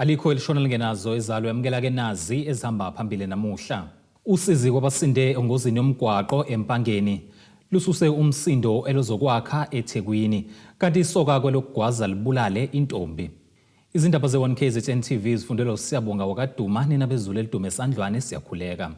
Alikho elishona lingenazo ezalo yamukela ke nazi ezihamba phambili namuhla. Usizi kwabasinde engozini yomgwaqo eMpangeni lususe umsindo elozokwakha eThekwini kanti isoka kwelokugwaza libulale intombi. Izindaba ze1KZN TV zifundelwa uSiyabonga wakaduma ninabezulu elidume esandlwane siyakhuleka.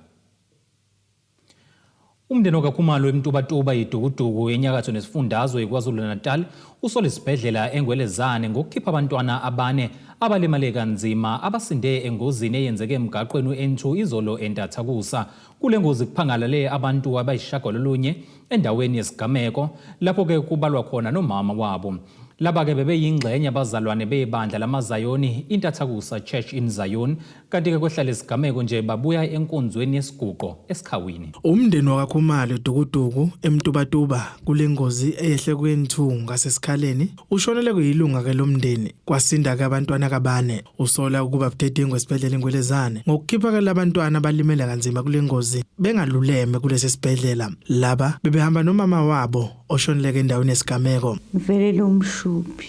Umndeni kaKhumalo eMtubatuba yidukuduku enyakatho nesifundazwe eKwaZulu-Natal usole isibhedlela eNgwelezane ngokukhipha abantwana abane abalimale kanzima abasinde engozini eyenzeke emgaqweni u-N2 izolo eNtathakusa. Kule ngozi kuphangalale abantu abayishagalolunye endaweni yesigameko lapho ke kubalwa khona nomama wabo. Laba ke bebeyingxenye abazalwane bebandla lamaZayoni iNtathakusa Church in Zion kanti ke kwehlala isigameko nje babuya enkonzweni yesiguqo esikhawini. Umndeni wakaKhumalo dukuduku eMtubatuba kule ngozi eyehle kwe-N2 ngasesikhaleni ushonele kuyilunga ke lomndeni kwasinda ke abantwana kabane. Usola ukuba budedengu esibhedlela eNgwelezane ngokukhipha ke labantwana abalimele kanzima kule ngozi bengaluleme kulesi sibhedlela. Laba bebehamba nomama wabo oshonele endaweni yesigameko. Mvelele umshuphi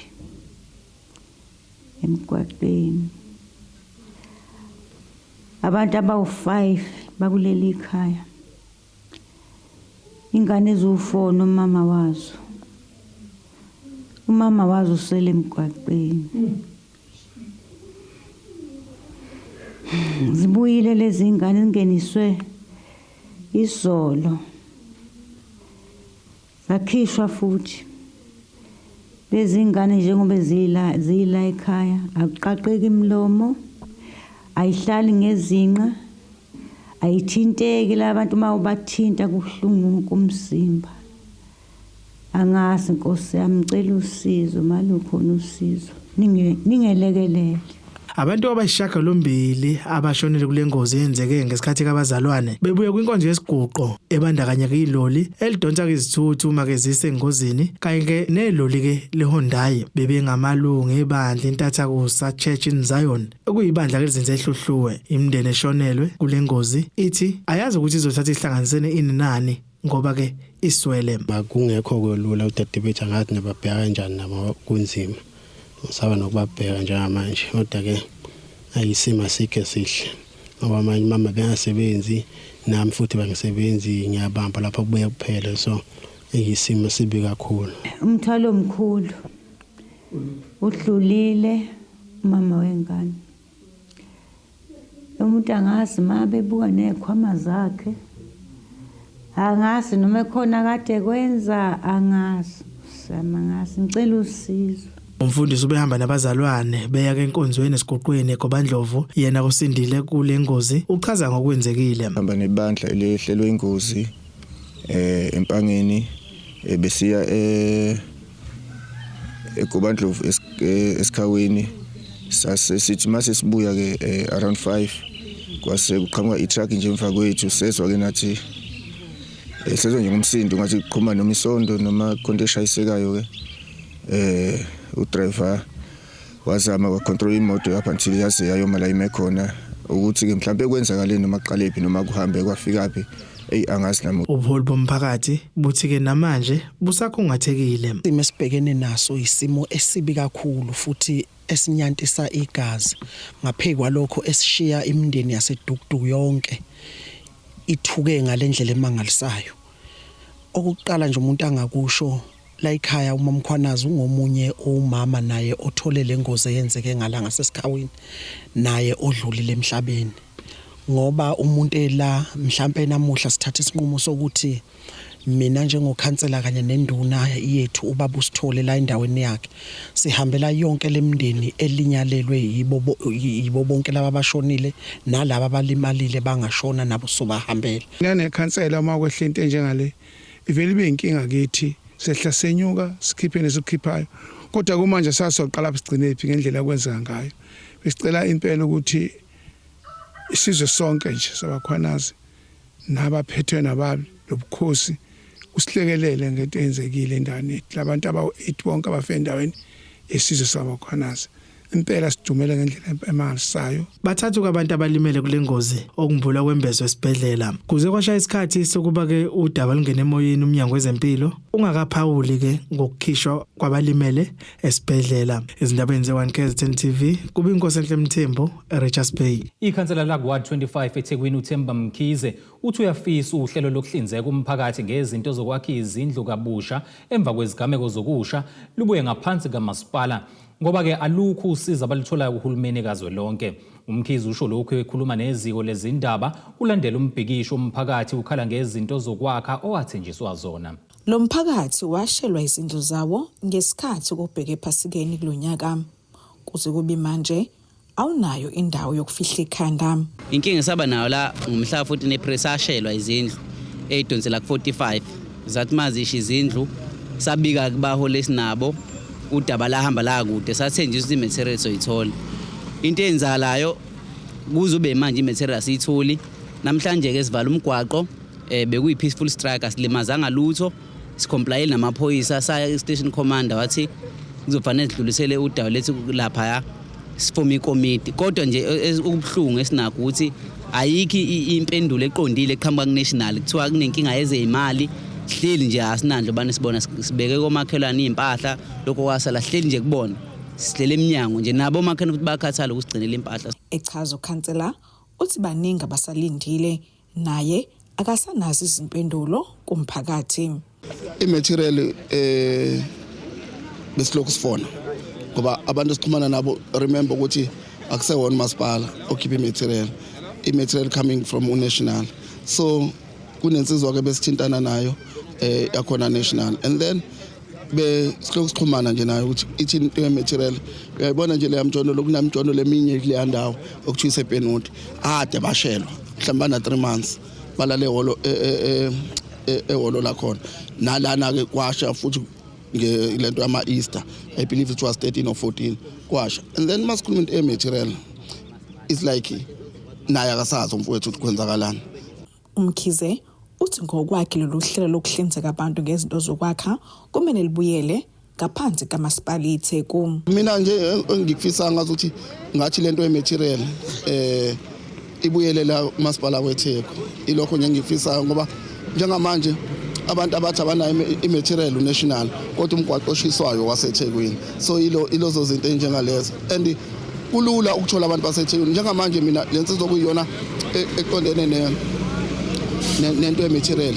emgwaqeni. Abantu abawu5 bakuleli khaya. Ingane ezu4 nomama wazo. Umama wazo usele emgwaqeni. Zibuyile lezi ingane zingeniswe izolo. Zakhishwa futhi. Lezi ngane njengoba zila ekhaya akuqaqeki imlomo ayihlali ngezinqa ayithinteki labantu mawubathinta kuhlungu kumzimba. Angasi Nkosi yami ngicela usizo malukhona usizo ningelekelele. Abantu abayishagalombili abashonele kule ngozi eyenzeke ngesikhathi kabazalwane bebuye kwinkonzo yesiguqo ebandakanya iloli elidonsa izithuthu uma ke zise engozini kanye ke neloli ke leHondai bebengamalungu ebandla iNtathakusa Church in Zion okuyibandla lezinze ehluhluwe. Imndeni eshonelwe kule ngozi ithi ayazi ukuthi izothatha ihlanganisene inani ngoba ke iswele makungekho kolula udade bethu ngathi nababheka kanjani nabo kunzima. Saba nokubabheka njengamanje kodwa ke ayisima sikhe sihle ngoba manje mama bengasebenzi nami futhi bangisebenzi ngiyabamba lapha kubuye kuphela so ayisima sibi kakhulu. Umthwalo omkhulu udlulile mama wengane. Umuntu angazi mabe buka nekhwama zakhe angazi noma khona kade kwenza angazi samangasi ngicela usizo. Umfundisi ubehamba nabazalwane beya ke enkonzweni esiguqweni eGobandlovu yena kusindile kule ngozi uchaza ngokwenzekile. Hamba nebandla elehlelwe ingozi eMpangeni besiya eGobandlovu esikhaweni sasithi mase sibuya ke around 5 kwase kuqhamuka itruck nje emva kwethu sezwa ke nathi sezwe nje ngumsindo ngathi kuqhuma noma isondo noma konke eshayisekayo ke udriver wazama ukucontrol imoto up until yaze yayoma la ime khona ukuthi ke mhlawumbe kwenzakaleni noma qalepi noma kuhambe kwafika phi angazi nami. Ubuholi bomphakathi buthi ke namanje busakhungathekile. Isimo esibhekene naso isimo esibi kakhulu futhi esinyantisa igazi ngaphekwa lokho esishiya imindeni yaseDukuduku yonke ithuke ngalendlela emangalisayo. Okuqala nje umuntu angakusho la ekhaya uMamkhwanazi ungomunye umama naye othole lengozi eyenzeke ngala ngasesikhaweni naye odlulile emhlabeni ngoba umuntu ela mhlambe namuhla sithatha isinqumo sokuthi mina njengokhansela kanye nenduna yethu ubaba usithole la endaweni yakhe sihambela yonke lemndeni elinyalelwe yibo bonke laba abashonile nalabo abalimalile bangashona nabo sobahambela. Ngane khansela uma kwehla into njengale ivele ibe inkinga kithi sehla senyuka sikhiphe nesokukhiphayo kodwa kumanje sasoqala sigcine phi ngendlela kwenza ngayo. Besicela impela ukuthi isizwe sonke nje sabakhwanazi nabaphethwe nababi lobukhosi usihlekelele ngento eyenzekile endaweni labantu aba8 bonke abafe endaweni esizwe sabakhwanazi impela sidumele ngendlela emangalisayo. Bathathu abantu abalimele kule ngozi okumbula kwembezo esibhedlela. Kuze kwashaya isikhathi sokuba ke udaba lungene emoyeni umnyango wezempilo ungakaphawuli ke ngokukhishwa kwabalimele esibhedlela. Izindaba ze1 KZN TV kuba inkosi enhle Mthembu eRichards Bay. Ikhansela la Ward 25 eThekwini uThemba Mkhize uthi uyafisa uhlelo lokuhlinzeka umphakathi ngezinto zokwakha izindlu kabusha emva kwezigameko zokusha lubuye ngaphansi kamasipala ngoba ke alukho usiza abalitholayo uhulumeni kazwelonke. Umkhize usho lokhu ekhuluma neziko lezindaba ulandela umbhikisho umphakathi ukhala ngezinto zokwakha owathenjiswa zona. Lo mphakathi washelwa izindlu zawo ngesikhathi kubheke ephasikeni kulonyaka kuze kube manje awunayo indawo yokufihla ikhanda. Inkinga saba nayo la ngomhla 14 April sashelwa izindlu edonsela ku45 zathi mazisha izindlu sabika kubahole sinabo udaba lahamba la kude sathenjiswa imaterial soyithola. Into enzalayo kuzobe manje imaterial siyitholi namhlanje ke sivala umgwaqo bekuyi peaceful strike asilimazanga lutho sicomplyele namaphoyisa saya station commander wathi kuzofanele sidlulisele udaba lethu lapha sifoma ikomiti kodwa nje ukubhlungu esinakho ukuthi ayikho impendulo eqondile eqhamuka kunational kuthiwa kunenkinga yezemali hleli nje asinandlo bani sibona sibeke komakhelwane impahla lokho kwasala hleli nje kubona sihlele eminyango nje nabo omakhelwane ukuthi bakhathala ukusigcinela impahla. Echaza ukhansela uthi baningi abasalindile naye akasanazi izimpendulo kumphakathi. Imaterial besilokhu sifona ngoba abantu sikhumana nabo remember ukuthi akusewona masipala okhipha imaterial coming from unational so kunensizwa ke besithintana nayo yakhona national and then besilokhu sikhumana nje nayo ukuthi ithi into yematerial uyayibona nje le yamjono lokunamjono leminye kule ndawo okuthwise ePenwood ade bashelwa mhlawumbe na 3 months balale holo eholo la khona nalana ke kwasha futhi ngelento yama Easter I believe it was 13 or 14 kwasha and then masikhuluma into ematerial is like naye akasazi umfowethu ukuthi kwenzakalani. Umkhize uthi ngokwakhe lolu hlelo lokuhlinzeka abantu ngezinto zokwakha kumele libuyele ngaphansi kamasipala iTheku. Mina nje engikufisa ngazuthi ngathi lento yematerial ibuyele la masipala weTheku ilokho nje ngifisa ngoba njengamanje abantu abathi abanayo imaterial national kodwa umgwaqo oshiswayo waseThekwini so ilozo zinto enjengalezo and kulula ukuthola abantu baseThekwini njengamanje mina lensizo okuyiyona eqondene nento yematerial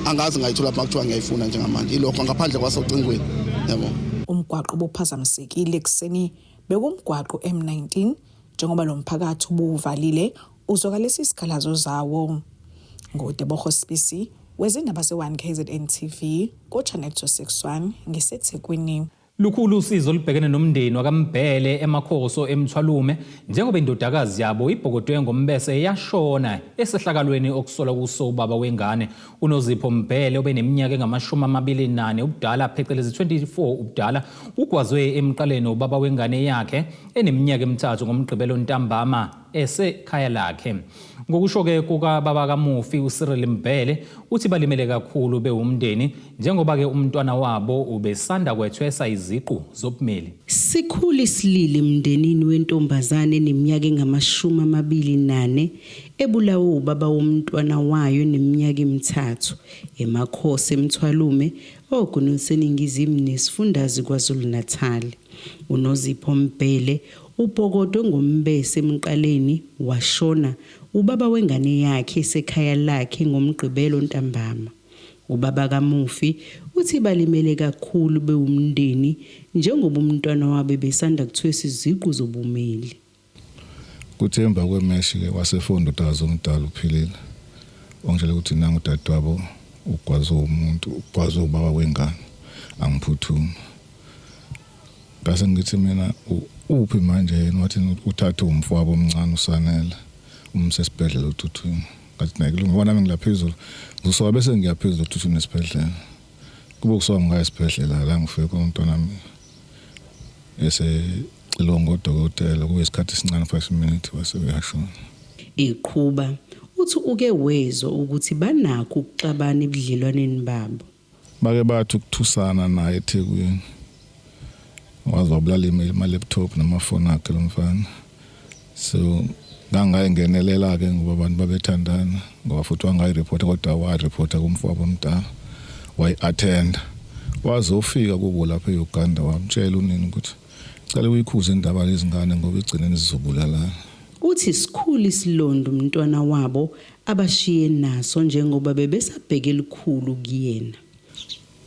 angazi ngayithola lapha kuthiwa ngiyayifuna njengamanje ilokho ngaphandle kwasocingweni yabo. Umgwaqo obuphazamisekile ekseni bekumgwaqo M19 njengoba lo mphakathi ubuvalile uzokalesa isikhalazo zawo. Ngodebo Hospice wezindaba ze1 KZN TV ko Channel 261 ngeseThekwini. Lukhulu usizo olubhekene nomndeni wakamBhele emakhoso emthwalume njengoba indodakazi yabo ibhokotwe ngombese yashona esehlakalweni okusola kuso ubaba wengane uNozipho Mbhele obeneminyaka engama28 ubudala phecelezi 24 ubudala ugwazwe emqaleni ubaba wengane yakhe eneminyaka emithathu ngomgqibelo ntambama esekhaya lakhe. Ngokusho ke kuka baba kaMufi uCyril Mbhele uthi balimele kakhulu bewumndeni njengoba ke umntwana wabo ubesanda kwethwesa iziqu zobumeli. Sikhuli silili mndenini wentombazane neminyaka engama28 ebulawo ubaba womntwana wayo neminyaka emithathu emakhosi emthwalume okunoseningizimu nesifundazi KwaZulu-Natal. uNozipho Mbhele ubhokotwe ngombese emqaleni washona ubaba wengane yakhe esekhaya lakhe ngomgqibelo ntambama. Ubaba kaMufi uthi balimele kakhulu bewumndeni njengoba umntwana wabe besanda kuthwesa iziqu zobumeli. Kuthemba kwemeshi ke wasefunda uDazo umdala uphilile. Ongitshela ukuthi nangu dadewabo ugwazo umuntu ugwazo ubaba wengane angiphuthuma. Bese ngithi mina uphi manje yena wathi uthatha umfowabo omncane usanela umsesibhedlela uThuthuni ngathi naye ngibona nami ngilaphezulu ngisoka bese ngiyaphezulu uThuthuni esibhedlela kube kusoka ngaya esibhedlela la ngifike umntwana wami longo dokotela kuyisikhathi esincane 5 minutes wase uyashona. Iqhuba uthi uke wezwa ukuthi banakho ukuxabana ebudlelwaneni babo. Bake bathi ukuthusana naye eThekwini wazobulala ama-laptop namafoni akhe lo mfana. So ngangayingenelela ke ngoba abantu babethandana ngoba futhi wangayireport kodwa wareport kumfowabo omdala wayi-attend wazofika kubo lapha eUganda wamtshela unini ukuthi cela uyikhuze indaba lezingane ngoba igcineni zizobulalana. Uthi isikhulu isilondo umntwana wabo abashiye naso njengoba bebesabheke elikhulu kuyena.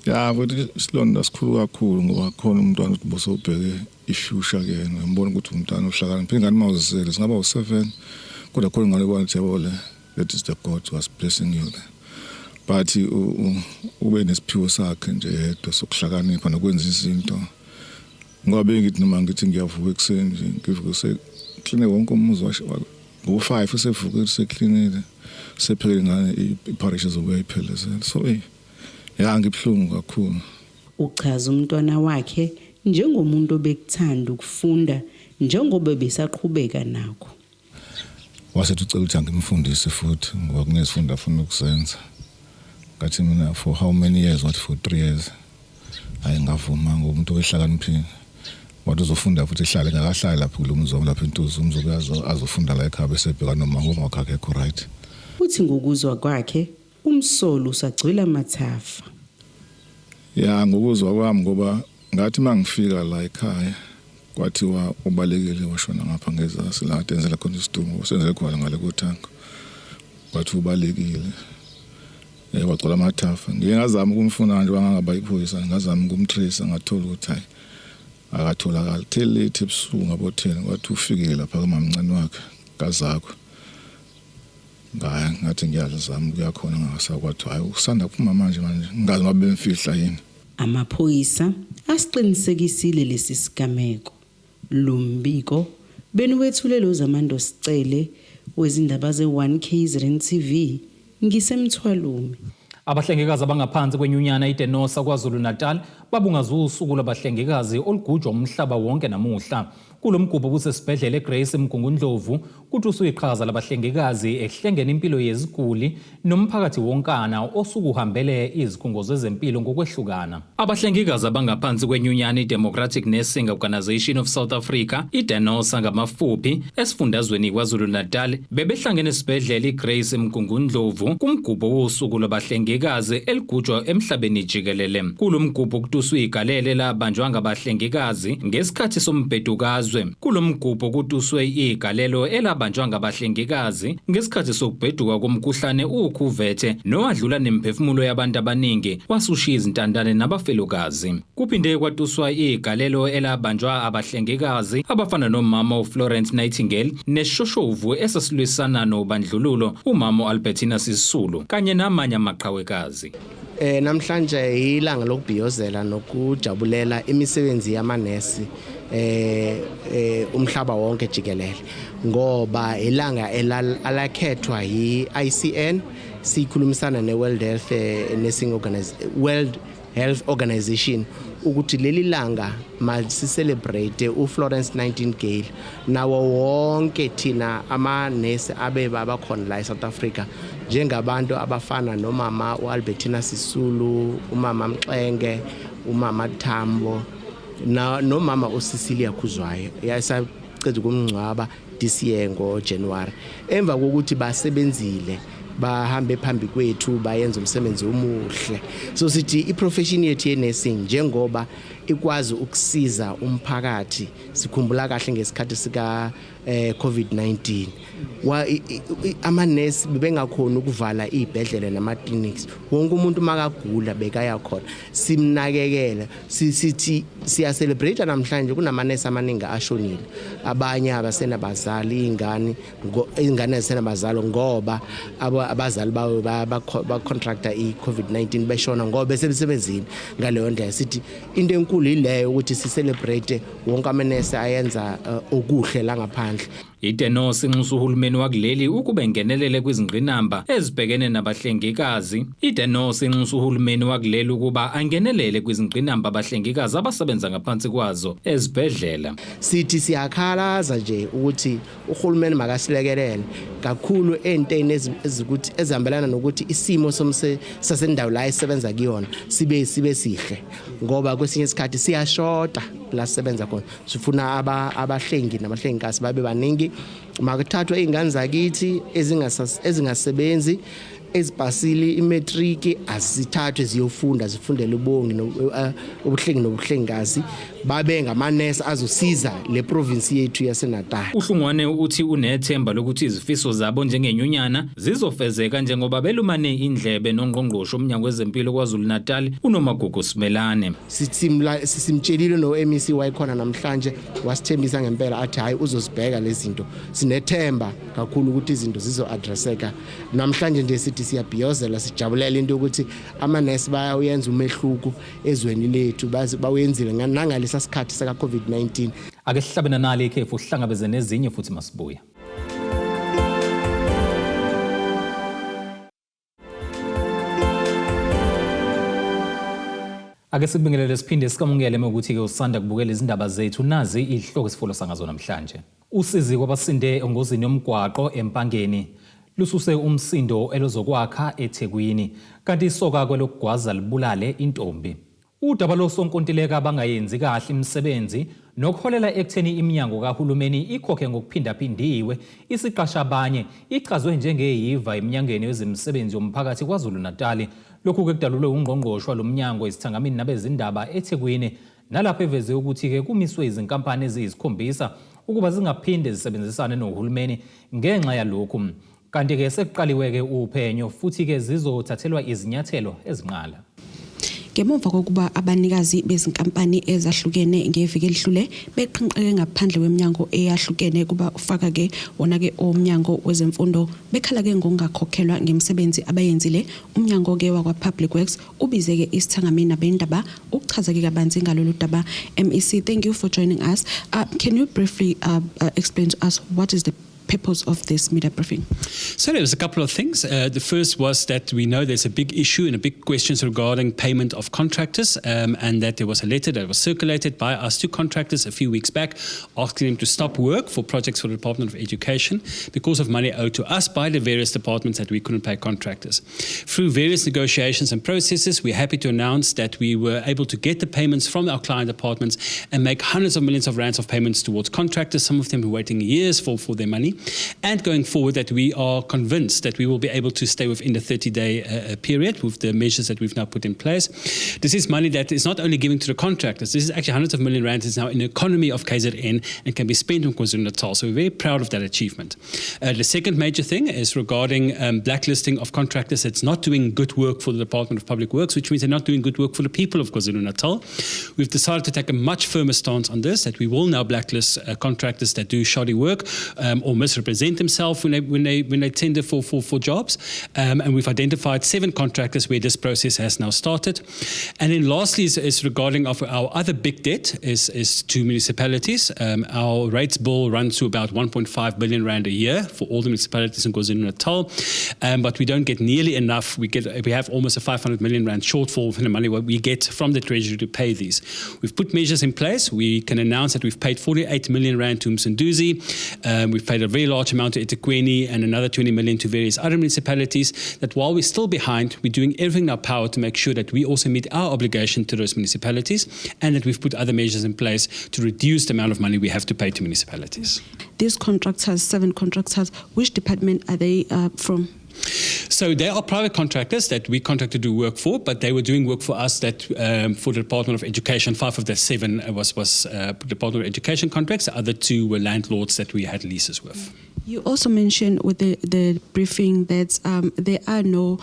Ya futhi isilondo sikhulu kakhulu ngoba khona umntwana uthi bosobheke ifuture kuyena ngibona ukuthi umntwana uhlakaniphile ingane mawuzisele singaba u7 kodwa khona ngale bona jabule that is the God who was blessing you there. But ube nesiphiwo sakhe nje yedwa sokuhlakanipha nokwenza izinto ngoba bengithi noma ngithi ngiyavuka ekseni nje ngivuka sekline wonke umuzi ngo5 usevuka seklinile sephele ngane iparishes zokuyiphelezelwa. So ngibhlungu kakhulu. Uchaza umntwana wakhe njengomuntu obekuthanda ukufunda njengoba besaqhubeka nakho. Wasethi ucela ukuthi angimfundise futhi ngoba kunezifundo afuna ukuzenza. Ngathi mina for how many years? What, for 3 years? Ayingavuma ngomuntu ohlakaniphile. Wathi uzofunda futhi ehlale ngakahlali lapho kulomzo lapho intuzo umzokuyazo azofunda la ekhaya besebheka noma ngokho akekho right. Uthi ngokuzwa kwakhe umsolo usagcwele amathafa. Ya ngokuzwa kwami ngoba ngathi mangifika la ekhaya kwathiwa ubalekile washona ngapha ngezasi la atenzela khona isidumbu senzele khona ngale kothango. Kwathi ubalekile. Wagcola amathafa. Ngiyengazama ukumfuna nje wangaba iphoyisa ngazama ukumtrace ngathola ukuthi hayi akatholakala till late ebusuku ngabo 10 kwathi ufikile lapha kamamncane wakhe kazakho. Ngathi ngiyazama kuyakhona ngasakwathi hayi usanda kuphuma manje ngazi ngabe bemfihla yini. Amaphoyisa asiqinisekisile lesi sigameko. Lumbiko benuwethulelo zamando sicele wezindaba ze1 KZN TV ngisemthwalumi. Abahlengikazi abangaphansi kwenyunyana iDenosa kwaZulu Natal babungaza usuku labahlengikazi olugujwa umhlaba wonke namuhla. Kulomgubho kusesibhedlela eGrace eMgungundlovu kuthi usuyiqhaza labahlengikazi ehlengene impilo yeziguli nomphakathi wonkana osukuhambele izikhungo zezempilo ngokwehlukana. Abahlengikazi abangaphansi kwenyunyana iDemocratic Nursing Organisation of South Africa iDenosa ngamafuphi esifundazweni kwaZulu Natal bebehlangene esibhedlela iGrace eMgungundlovu kumgubho wosuku labahlengikazi eligujwa emhlabeni jikelele. Kulomgubho kutuswa igalele labanjwa ngabahlengikazi ngesikhathi sombhedukazwe. Kulomgubho kutuswe igalelo elabanjwa ngabahlengikazi ngesikhathi sokubheduka komkhuhlane ukhuvethe nowadlula nemphefumulo yabantu abaningi wasushiya izintandane nabafelokazi. Kuphinde kwatuswa igalelo elabanjwa abahlengikazi abafana nomama uFlorence Nightingale neshoshovu esasilwisana nobandlululo umama Albertina Sisulu kanye namanye amaqhawekazi. Namhlanje ilanga lokubhiyozela nokujabulela imisebenzi yamanesi umhlaba wonke jikelele ngoba ilanga alakhethwa yi-ICN sikhulumisana neWorld Health Organization ukuthi leli langa masicelebrate uFlorence Nightingale nawo wonke thina amanesi abeba khona la eSouth Africa njengabantu abafana nomama uAlbertina Sisulu, umama Mxenge, umama Thambo nomama uCecilia Khuzwayo yasaqeda ukumngcwaba this year ngoJanuary. Emva kokuthi basebenzile bahambe phambi kwethu bayenza umsebenzi omuhle. So sithi iprofession yethu yenursing njengoba ikwazi ukusiza umphakathi sikhumbula kahle ngesikhathi sika COVID-19 amanesi bebengakhona ukuvala izibhedlela nama-clinics. Wonke umuntu makagula bekaya khona simnakekela sithi siya celebrate namhlanje kunamanesi amaningi ashonile abanye abasena bazali ingane ezisena bazalo ngoba abazali bawo ba contractor i-COVID-19 beshona ngoba besebenzini ngaleyo ndlela. Sithi into enkulu ileyo ukuthi si celebrate wonke amanesi ayenza okuhle la ngaphandle. iDenosa inxusa uhulumeni wakuleli ukuba engenelele kwizingqinamba ezibhekene nabahlengikazi. iDenosa inxusa uhulumeni wakuleli ukuba angenelele kwizingqinamba abahlengikazi abasebenza ngaphansi kwazo ezibhedlela. Sithi siyakhalaza nje ukuthi uhulumeni makasilekelele kakhulu enteni ezikuthi ezihambelana nokuthi isimo sasendawo la esebenza kuyona sibe sihle ngoba kwesinye isikhathi siyashota la sisebenza khona sifuna abahlengi nabahlengikazi babe baningi makuthathwe izingane zakithi ezingasebenzi ezipasili imatric azithathwe ziyofunda zifundele ubongi ubuhlengi nobuhlengikazi babe ngamanesi azosiza le province yethu yaseNatal. uHlungwane uthi unethemba lokuthi izifiso zabo njengenyunyana zizofezeka njengoba belumane indlebe nongqongqoshe omnyango wezempilo kwaZulu-Natal uNomagugu Simelane. Simtshelile no-MEC wayikhona namhlanje wasithembisa ngempela athi hayi uzosibheka lezi zinto sinethemba kakhulu ukuthi izinto zizo-addresseka. Namhlanje nje sithi siyabhiyozela sijabulela into ukuthi amanesi bayayenza umehluko ezweni lethu bawenzile nangalesa sikhathi saka COVID-19. Ake sihlabene nalo ikhefu sihlangabeze nezinye futhi masibuya. Ake sikubingelele siphinde sikamungele ukuthi ke usanda kubukela izindaba zethu nazi ihloko sifulo sangazo namhlanje. Usizi kwabasinde engozini yomgwaqo eMpangeni lususe umsindo elozokwakha eThekwini kanti isoka kwelokugwaza libulale intombi. Udaba losonkontileka bangayenzi kahle imisebenzi nokholela ekutheni iminyango kahulumeni ikhokhe ngokuphindaphindiwe isiqasha abanye ichazwe njengeyiva eminyangweni wezemisebenzi yomphakathi kwaZulu-Natal. Lokhu kudalulwe ungqongqoshe lomnyango isithangamini nabezindaba eThekwini nalapho eveze ukuthi ke kumiswe izinkampani eziyisikhombisa ukuba zingaphinde zisebenzisane nohulumeni ngenxa yalokhu. Kanti ke sekuqaliwe ke uphenyo futhi ke zizothathelwa izinyathelo ezinqala. Ngemuva kokuba abanikazi bezinkampani ezahlukene ngeviki elihlule beqhinqeke ngaphandle kweminyango eyahlukene kuba ufaka ke wona ke omnyango wezemfundo bekhala ke ngokungakhokhelwa ngemisebenzi abayenzile, umnyango ke wakwa Public Works ubize ke isithangamini nabendaba ukuchaza ke kabanzi ngalolu daba. MEC, thank you for joining us. Can you briefly explain to us what is the purpose of this media briefing? So there was a couple of things. The first was that we know there's a big issue and a big questions regarding payment of contractors, and that there was a letter that was circulated by us to contractors a few weeks back asking them to stop work for projects for the Department of Education because of money owed to us by the various departments that we couldn't pay contractors. Through various negotiations and processes, we're happy to announce that we were able to get the payments from our client departments and make hundreds of millions of rands of payments towards contractors. Some of them were waiting years for their money. And going forward, that we are convinced that we will be able to stay within the 30-day period with the measures that we've now put in place. This is money that is not only given to the contractors. This is actually hundreds of million rands. It's now in the economy of KZN and can be spent on KwaZulu-Natal. So we're very proud of that achievement. The second major thing is regarding blacklisting of contractors that's not doing good work for the Department of Public Works, which means they're not doing good work for the people of KwaZulu-Natal. We've decided to take a much firmer stance on this, that we will now blacklist contractors that do shoddy work or misrepresent themselves when they tender for jobs, and we've identified 7 contractors where this process has now started. And then lastly is regarding our other big debt is to municipalities. Our rates bill runs to about 1.5 billion rand a year for all the municipalities in KwaZulu-Natal, but we don't get nearly enough. We have almost a 500 million rand shortfall from the money what we get from the Treasury to pay these. We've put measures in place. We can announce that we've paid 48 million rand to Msunduzi. We've paid a very large amount to eThekwini and another 20 million to various other municipalities, that while we're still behind, we're doing everything in our power to make sure that we also meet our obligation to those municipalities, and that we've put other measures in place to reduce the amount of money we have to pay to municipalities. These contractors, 7 contractors, which department are they from? So they are private contractors that we contracted to do work for, but they were doing work for us that for the Department of Education. 5 of the 7 was Department of Education contracts. The other 2 were landlords that we had leases with. You also mentioned with the briefing that there are no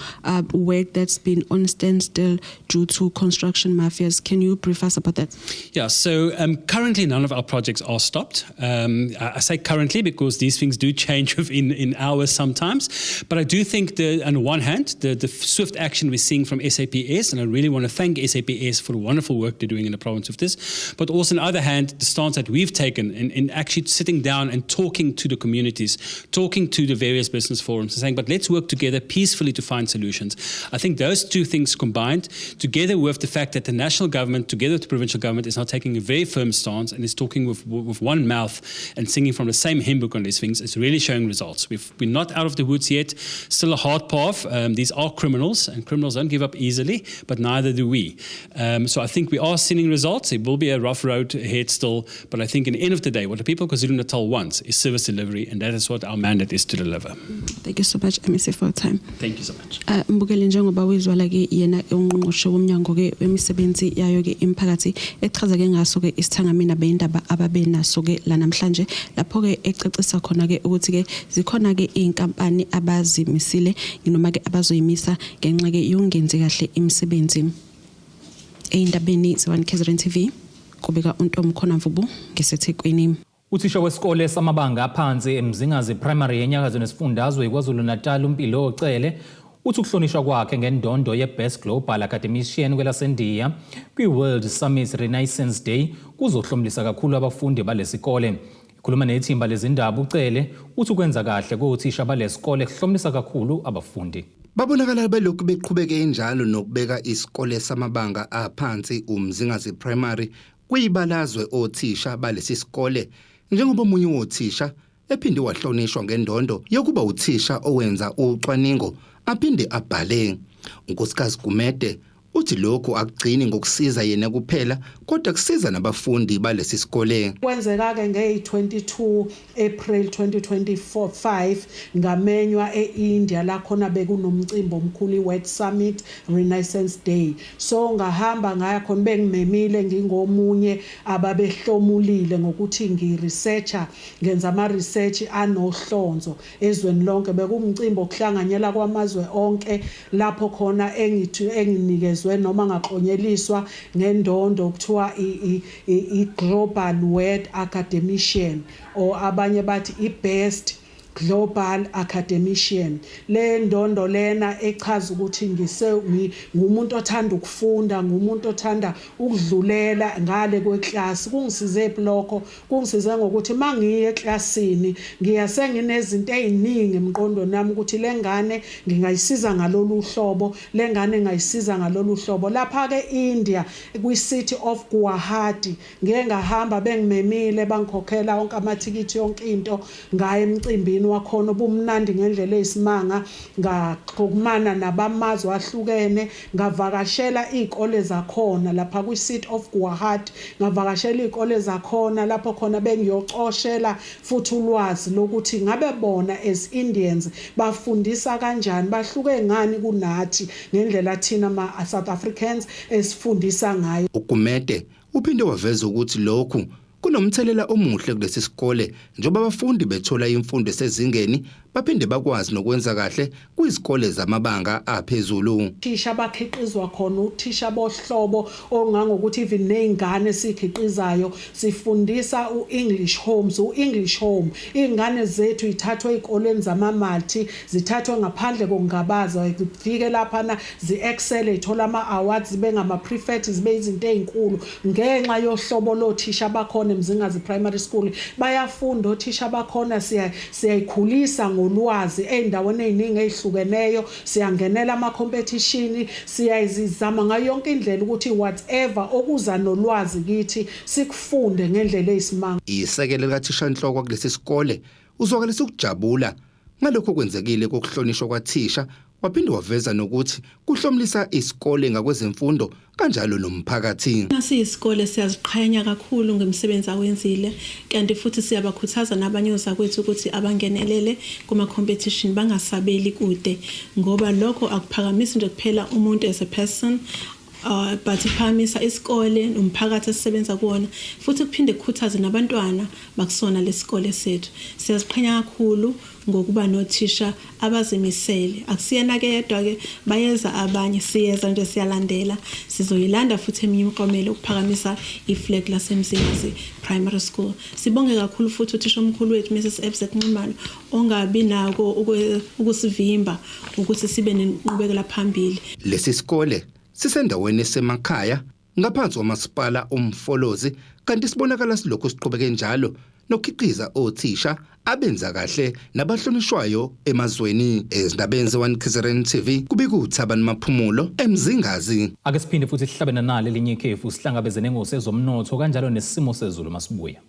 work that's been on standstill due to construction mafias. Can you brief us about that? Yeah, so currently none of our projects are stopped. I say currently because these things do change within hours sometimes. But I do think that on the one hand, the swift action we're seeing from SAPS, and I really want to thank SAPS for the wonderful work they're doing in the province of this. But also on the other hand, the stance that we've taken in actually sitting down and talking to the communities communities, talking to the various business forums and saying, but let's work together peacefully to find solutions. I think those two things combined, together with the fact that the national government, together with the provincial government, is now taking a very firm stance and is talking with one mouth and singing from the same hymn book on these things, is really showing results. We're not out of the woods yet, still a hard path. These are criminals, and criminals don't give up easily, but neither do we. So I think we are seeing results. It will be a rough road ahead still, but I think in the end of the day, what the people of KwaZulu-Natal wants is service delivery, and that is what our mandate is to deliver. Thank you so much, MEC, for your time. Thank you so much. Mbukele njengoba wizwala ke yena ungqosho womnyango ke wemisebenzi yayo ke imphakathi echaza ke ngaso ke isithangamina beindaba ababe naso ke la namhlanje lapho ke ececisa khona ke ukuthi ke zikhona ke inkampani abazimisile noma ke abazoyimisa ngenxa ke yongenzi kahle imisebenzi. Eindabeni zewan KZN TV kubeka uNtomo khona Mvubu ngesethekwini. Uthisha wesikole samabanga aphansi eMzingazi Primary yenyakazo nesifundazwe KwaZulu-Natal uMpilo Ocele uthi ukuhlonishwa kwakhe ngendondo ye-Best Global Academician kwelasendiya kwi-World Summit Renaissance Day kuzohlomlisa kakhulu abafundi balesikole. Khuluma nethimba lezindaba uCele uthi ukwenza kahle kothisha balesikole kuhlomlisa kakhulu abafundi. Babonakala belokhu beqhubeke enjalo nokubeka isikole samabanga aphansi uMzingazi Primary kuyibalazwe othisha balesi sikole njengoba omunye wothisha ephinde wahlonishwa ngendondo yokuba uthisha owenza ucwaningo aphinde abhale. uNkosikazi Gumede uthi lokho akugcini ngokusiza yena kuphela kodwa kusiza nabafundi balesi sikole. Kwenzeka ke nge-22 April 2024 ngamenywa eIndia la khona bekunomcimbi omkhulu iWorld Summit Renaissance Day. So ngahamba ngaya khona bengimemile ngingomunye ababehlomulile ngokuthi ngiresearcher ngenza ama research anohlonzo ezweni lonke bekumcimbi okuhlanganyela kwamazwe onke lapho khona enginikeza noma ngaxonyeliswa ngendondo okuthiwa i-Global World Academician or abanye bathi i-Best Global Academician. Le ndondo lena echaza ukuthi ngumuntu othanda ukufunda, ngumuntu othanda ukudlulela ngale kweclass. Kungisize bloko, kungisize ngokuthi mangiye eclassini ngiyase nginezinto eziningi emqondo nami ukuthi lengane ngingayisiza ngalolu hlobo, lengane ngayisiza ngalolu hlobo. Lapha ke India kwi city of Guwahati ngeke ngahamba bengimemile bangikhokhela onke amathikithi yonke into ngaye emcimbini wakhona ubumnandi ngendlela eyisimanga ngaxokumana nabamazwe ahlukene ngavakashela izikole zakhona lapha kwi city of Guwahati ngavakashela izikole zakhona lapho khona bengiyocoshela futhi ulwazi lokuthi ngabe bona as Indians bafundisa kanjani bahluke ngani kunathi ngendlela thina ama South Africans esifundisa ngayo. uGumede uphinde waveza ukuthi lokhu kunomthelela omuhle kulesi sikole njengoba abafundi bethola imfundo esezingeni baphinde bakwazi nokwenza kahle kwizikole zamabanga aphezulu. Thisha bakhiqizwa khona uthisha bohlobo ongangokuthi even nezingane sikhiqizayo sifundisa uEnglish homes, uEnglish home. Ingane zethu ithathwa ezikoleni zamamalti, zithathwa ngaphandle kongabaza, zifike lapha na zi-excel ithola ama-awards zibe ngama-prefect zibe izinto ezinkulu ngenxa yohlobo lothisha bakhona eMzingazi Primary School. Bayafunda othisha bakhona siyayikhulisa ngolwazi endaweni eziningi ezihlukeneyo, siyangenela ama competition, siyayizama ngayo yonke indlela ukuthi whatever okuza nolwazi kithi sikufunde ngendlela eyisimanga. Isekele likathisha enhloko kulesi sikole uzwakalisa ukujabula ngalokho kwenzekile kokuhlonishwa kwathisha waphinde waveza nokuthi kuhlomlisa isikole ngakwezemfundo kanjalo nomphakathi. Nasiyisikole siyaziqhenya kakhulu ngemisebenzi awenzile kanti futhi siyabakhuthaza nabanye ozakwethu ukuthi abangenelele kuma competition bangasabeli kude ngoba lokho akuphakamisi nje kuphela umuntu as a person but iphamisa isikole nomphakathi esisebenza kuona futhi kuphinde kukhuthaze nabantwana bakusona lesikole sethu. Siyaziqhenya kakhulu ngokuba nothisha abazimisele. Akusiyena kedwa ke bayeza abanye siyeza nje siyalandela sizoyilanda futhi eminye imiklomelo ukuphakamisa iflag laseMzingazi Primary School. Sibonge kakhulu futhi uthisha omkhulu wethu Mrs Ebset Nxumalo ongabi nako ukusivimba ukuthi sibe nenqubekela phambili. Lesi sikole sisendaweni esemakhaya ngaphansi kwamasipala uMfolozi kanti sibonakala silokho siqhubeke njalo nokukhiqiza othisha abenza kahle nabahlonishwayo emazweni. Ezindabeni ze-1 TV kubika uThabani Maphumulo eMzingazi. Ake siphinde futhi sihlabene nalo elinye ikhefu sihlangabezene ngosezomnotho kanjalo nesimo sezulu masibuya.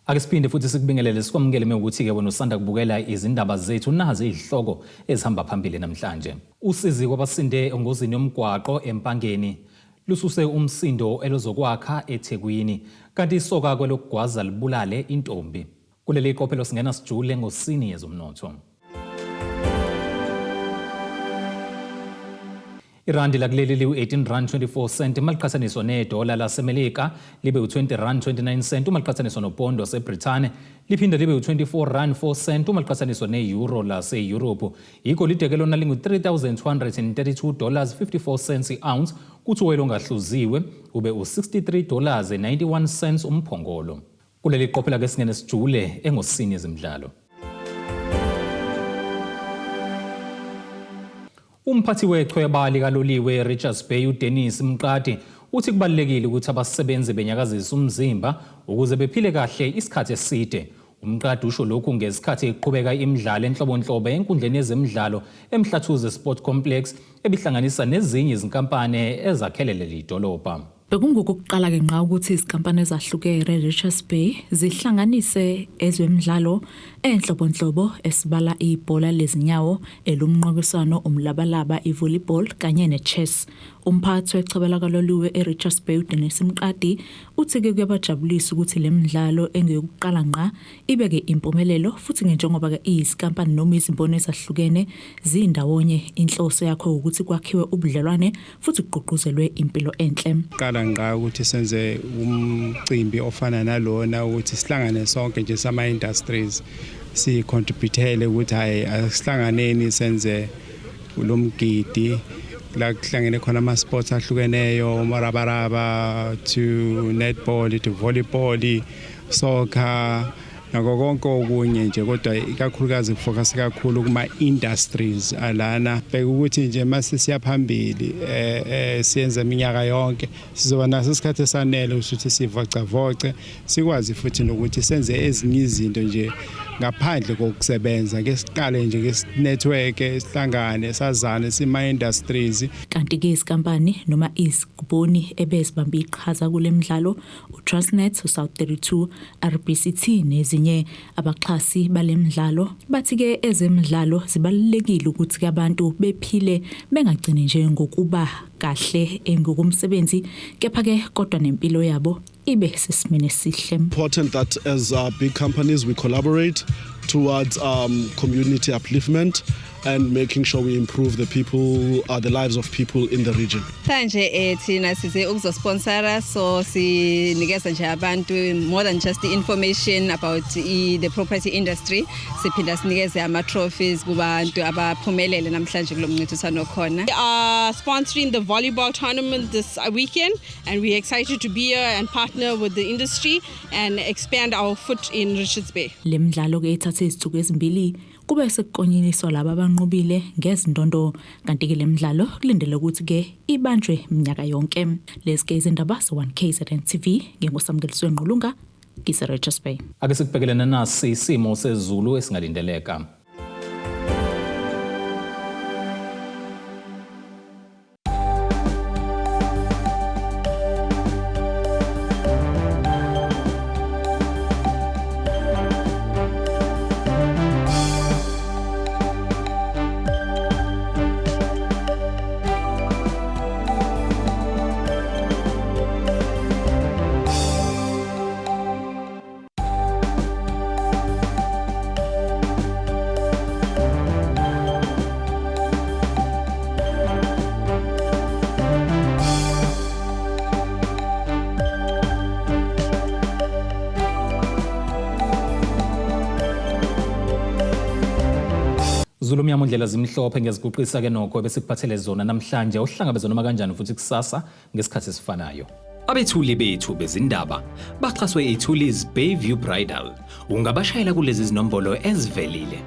Ake siphinde futhi sikubingelele sikwamukele ukuthi ke wena usanda kubukela izindaba zethu nazi izihloko ezihamba phambili namhlanje. Usizi kwabasinde engozini yomgwaqo eMpangeni lususe umsindo elozokwakha eThekwini kanti isoka kwelokugwaza libulale intombi. Kuleli qophelo singena sijule ngosini yezomnotho. Irandi lakuleli liwu 18 rand 24 cent maliqhathaniswa nedola lasemelika libe u20 rand 29 cent maliqhathaniswa nopondo seBrithani liphinde libe u24 rand 4 cent maliqhathaniswa neeuro lase-Europe. Igolide ke lona lingu $3,232.54 i-ounce kuthi oil ongahluziwe ube u$63.91 umphongolo. Kuleli qophela ke singene sijule engosini yezimidlalo. Umphathi wechweba likaloliwe Richards Bay uDennis Mqadi uthi kubalekile ukuthi abasebenzi benyakazisa umzimba ukuze bephile kahle isikhathi eside. Umqadi usho lokhu ngesikhathi eqhubeka imidlalo enhlobonhlobo enkundleni yezemidlalo eMhlathuze Sport Complex ebihlanganisa nezinye izinkampani ezakhelele lidolobha. Bekungokuqala ke nqa ukuthi izinkampani ezahlukene Richards Bay zihlanganise ezemidlalo enhlobonhlobo esibala ibhola lezinyawo elumnqokiswano umlabalaba ivolleyball kanye nechess. Umphathi wechweba kaloliwe eRichards Bay uDennis Mqadi uthi ke kuyabajabulisa ukuthi lemidlalo engeyokuqala nqa ibeke impumelelo futhi njengoba ke izinkampani noma izimbono ezahlukene zindawonye inhloso yakho ukuthi kwakhiwe ubudlelwane futhi kuqhuqhuzelwe impilo enhle. Nqa ukuthi senze umcimbi ofana nalona ukuthi sihlangane sonke nje sama industries si contributele ukuthi hayi asihlanganeni senze kulomgidi la kuhlangene khona ama sports ahlukeneyo marabaraba to netball to volleyball soccer nako konke okunye nje kodwa ikakhulukazi kufocus kakhulu kuma industries alana beka ukuthi nje mase siyaphambili siyenza iminyaka yonke sizoba naso isikhathi esanele ukuthi sivocavoce sikwazi futhi nokuthi senze ezinye izinto nje ngaphandle kokusebenza ngesiqale nje nge-network sihlangane sazane sima industries. Kanti ke izinkampani noma iziguboni ebezibambe iqhaza kule midlalo uTransnet, South 32, RBCT nezinye abaxhasi balemidlalo bathi ke ezemidlalo zibalekile ukuthi abantu bephile bengagcini nje ngokuba kahle ngokumsebenzi kepha ke kodwa nempilo yabo ibe sesimene sihle. Important that as big companies we collaborate towards community upliftment and making sure we improve the lives of people in the region. Manje thina size ukuzosponsora so sinikeza nje abantu more than just the information about the property industry siphinda sinikeze ama trophies kubantu abaphumelele namhlanje kulomncintiswano khona. We are sponsoring the volleyball tournament this weekend and we are excited to be here and partner with the industry and expand our foot in Richards Bay. Lemidlalo ke ithathe izithuku ezimbili kube sekuqonyiniswa laba abanqobile ngezindondo kanti ke lemidlalo kulindele ukuthi ke ibanjwe iminyaka yonke. Lezi izindaba ze1KZN TV ngengosamkeliswe Nqulunga kise Richards Bay. Ake sikubhekelena nasi isimo sezulu esingalindeleka. Zulumnyama indlela zimhlophe ngeziguqisa ke nokho besikuphathele zona namhlanje uhlangabezana noma kanjani futhi kusasa ngesikhathi esifanayo. Abethuli bethu bezindaba baxhaswe iTulis Bayview Bridal. Ungabashayela kulezi zinombolo ezivelile.